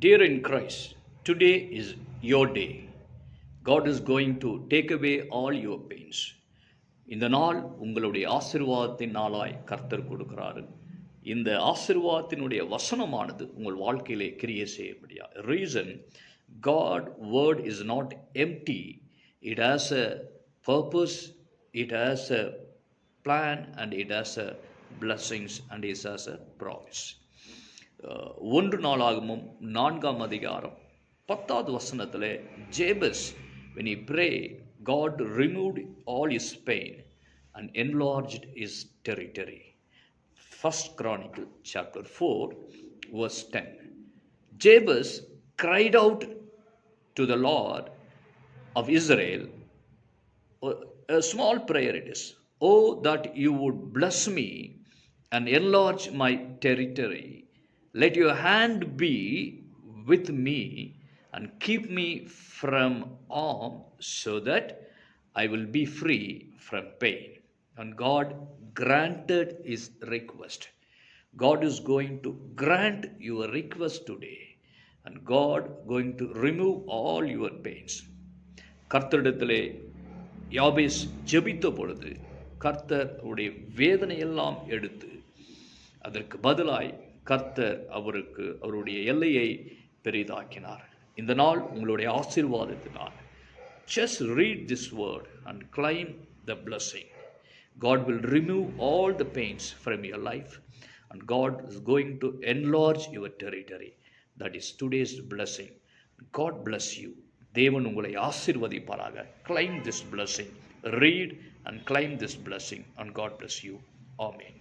Dear in Christ, today is your day. God is going to take away all your pains. இந்த நாள் உங்களுடைய ஆசீர்வாதத்தின் நாளாய் கர்த்தர் கொடுக்கிறாரு. இந்த ஆசீர்வாதத்தினுடைய வசனமானது உங்கள் வாழ்க்கையிலே கிரியை செய்ய முடியாது. Reason, God word is not empty. It has a purpose, it has a plan, and it has a blessings, and it has a promise. ஒன்று நாளாகமும் 4ஆம் அதிகாரம் 10வது வசனத்திலே Jebus when he prayed, God removed all his pain and enlarged his territory. First Chronicle chapter 4 verse 10. Jabez cried out to the Lord of Israel. A small prayer it is. Oh, that you would bless me and enlarge my territory. Let your hand be with me and keep me from harm, so that I will be free from pain. And God granted his request. God is going to grant your request today, and God going to remove all your pains. கர்த்தரிடத்திலே யாபேஸ் ஜெபித்த பொழுது கர்த்தர் அவருடைய வேதனையெல்லாம் எடுத்து அதற்கு பதிலாய் கர்த்தர் அவருக்கு அவருடைய எல்லையை பெரிதாக்கினார். இந்த நாள் உங்களுடைய ஆசீர்வாதத்தினால் just read this word and claim the blessing. God will remove all the pains from your life, and God is going to enlarge your territory. That is today's blessing. God bless you. தேவன் உங்களை ஆசீர்வதிப்பாராக. Claim this blessing. Read and claim this blessing, and God bless you. Amen.